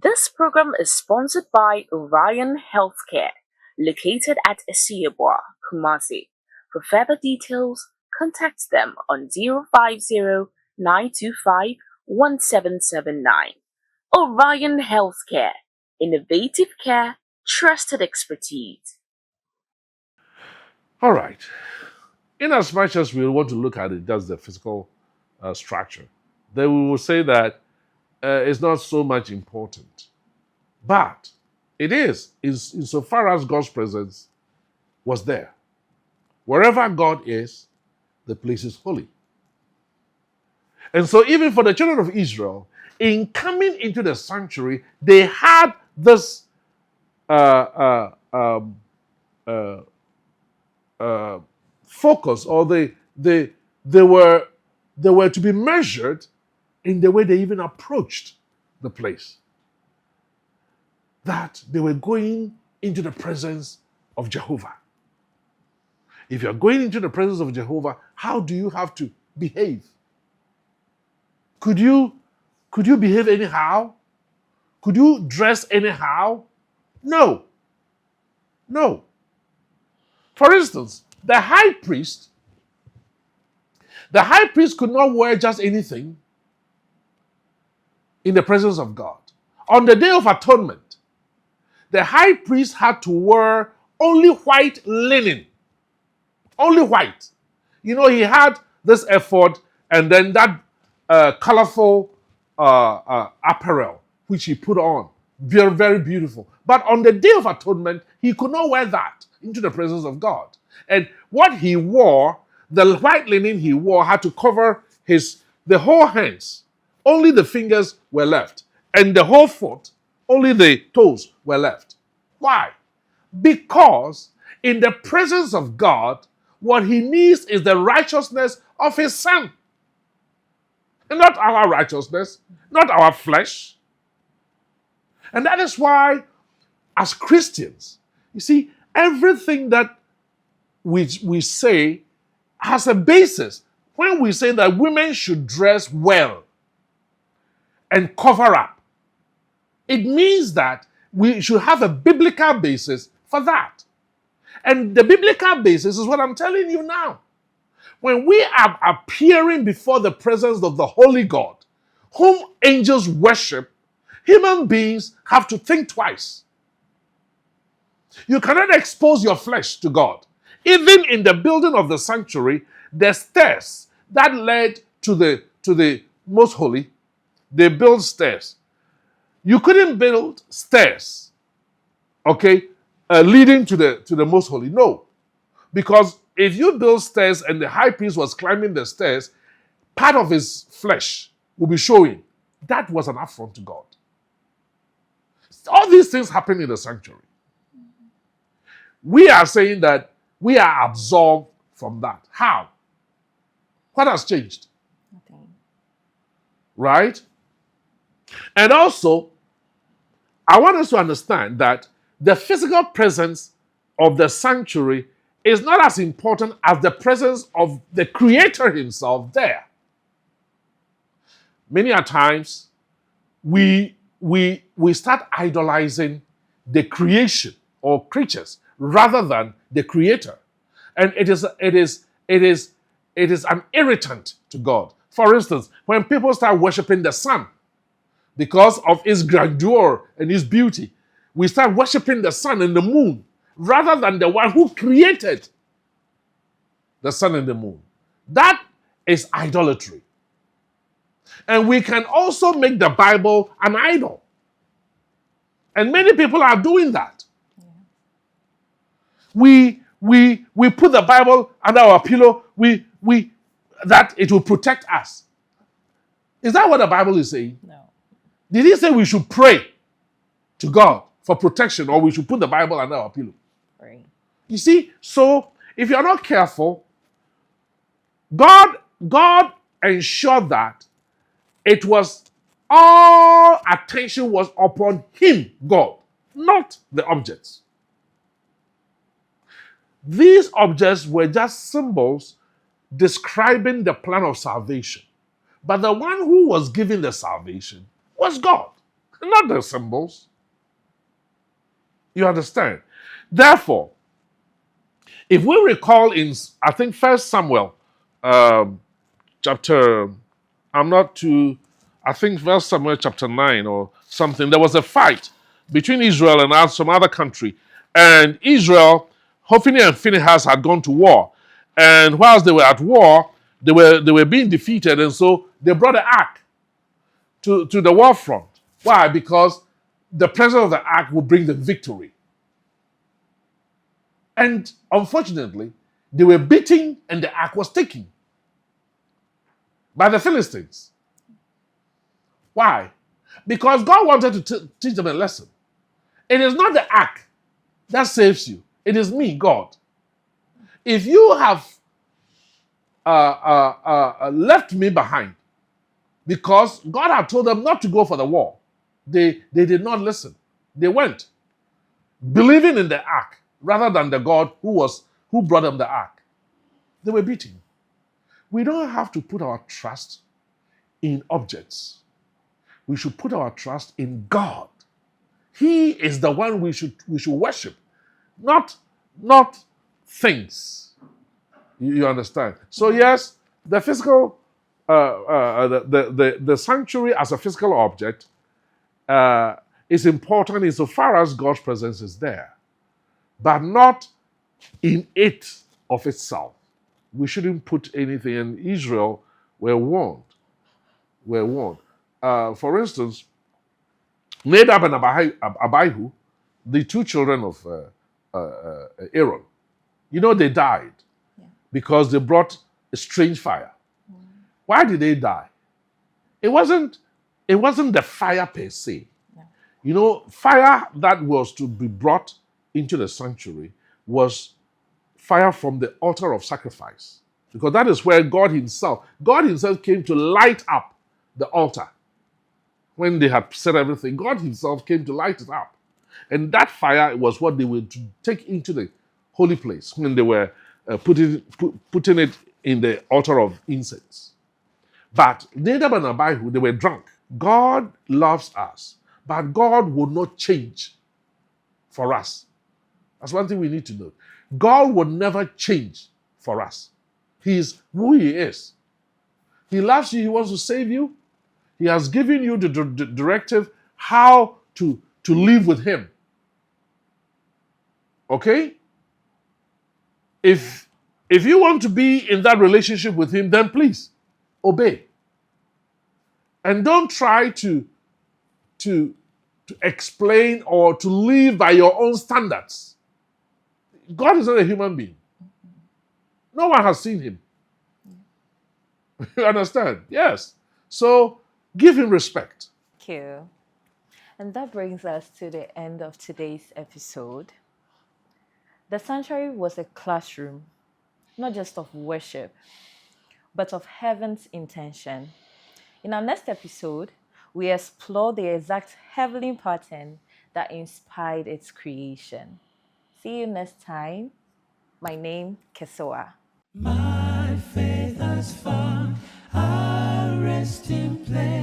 This program is sponsored by Orion Healthcare, located at Esiobwa, Kumasi. For further details, contact them on 050-925-1779. Orion Healthcare, innovative care, trusted expertise. All right. In as much as we want to look at it, just the physical structure, then we will say that it's not so much important. But it is, insofar as God's presence was there. Wherever God is, the place is holy. And so, even for the children of Israel, in coming into the sanctuary, they had this focus, or they were to be measured in the way they even approached the place. That they were going into the presence of Jehovah. If you're going into the presence of Jehovah, how do you have to behave? Could you behave anyhow? Could you dress anyhow? No. No. For instance, the high priest could not wear just anything in the presence of God. On the Day of Atonement, the high priest had to wear only white linen. Only white. You know, he had this ephod and then that colorful apparel which he put on. Very, very beautiful. But on the Day of Atonement, he could not wear that into the presence of God. And what he wore, the white linen he wore, had to cover the whole hands. Only the fingers were left. And the whole foot, only the toes were left. Why? Because in the presence of God, what he needs is the righteousness of his Son. And not our righteousness, not our flesh. And that is why, as Christians, you see, everything that we say has a basis. When we say that women should dress well and cover up, it means that we should have a biblical basis for that. And the biblical basis is what I'm telling you now. When we are appearing before the presence of the Holy God, whom angels worship, human beings have to think twice. You cannot expose your flesh to God. Even in the building of the sanctuary, the stairs that led to the most holy, they built stairs. You couldn't build stairs, okay, leading to the most holy. No, because if you build stairs and the high priest was climbing the stairs, part of his flesh will be showing. That was an affront to God. All these things happen in the sanctuary. We are saying that we are absolved from that. How? What has changed? Nothing. Right? And also, I want us to understand that the physical presence of the sanctuary is not as important as the presence of the Creator himself there. Many a times, we start idolizing the creation or creatures rather than the Creator. And it is an irritant to God. For instance, when people start worshiping the sun because of its grandeur and its beauty, we start worshiping the sun and the moon rather than the one who created the sun and the moon. That is idolatry. And we can also make the Bible an idol. And many people are doing that. Yeah. We put the Bible under our pillow, that it will protect us. Is that what the Bible is saying? No. Did he say we should pray to God for protection, or we should put the Bible under our pillow? Right. You see, so if you're not careful, God ensured that it was all attention was upon him, God, not the objects. These objects were just symbols describing the plan of salvation. But the one who was giving the salvation was God. not the symbols. You understand? Therefore, if we recall in, I think, First Samuel, chapter, I'm not too, I think First Samuel chapter 9 or something, there was a fight between Israel and some other country. And Israel, Hophni and Phinehas had gone to war. And whilst they were at war, they were being defeated. And so they brought the ark to the war front. Why? Because the presence of the ark will bring them victory. And unfortunately, they were beaten and the ark was taken by the Philistines. Why? Because God wanted to teach them a lesson. It is not the ark that saves you. It is me, God. If you have left me behind, because God had told them not to go for the war, they did not listen. They went, believing in the ark rather than the God who brought them the ark. They were beaten. We don't have to put our trust in objects. We should put our trust in God. He is the one we should worship, not things. You understand? So yes, the physical, the sanctuary as a physical object is important insofar as God's presence is there, but not in it of itself. We shouldn't put anything. And Israel were warned. For instance, Nadab and Abihu, the two children of Aaron, they died because they brought a strange fire. Why did they die? It wasn't the fire per se. Fire that was to be brought into the sanctuary was fire from the altar of sacrifice, because that is where God himself came to light up the altar. When they had said everything, God himself came to light it up. And that fire was what they were to take into the holy place when they were putting it in the altar of incense. But Nadab and Abihu, they were drunk. God loves us, but God will not change for us. That's one thing we need to know. God will never change for us. He is who he is. He loves you. He wants to save you. He has given you the directive how to live with him. Okay? If you want to be in that relationship with him, then please obey. And don't try to explain or to live by your own standards. God is not a human being. No one has seen him. You understand? Yes. So give him respect. Thank you. And that brings us to the end of today's episode. The sanctuary was a classroom, not just of worship, but of heaven's intention. In our next episode, we explore the exact heavenly pattern that inspired its creation. See you next time. My name, Kesoa. My faith has found a resting place.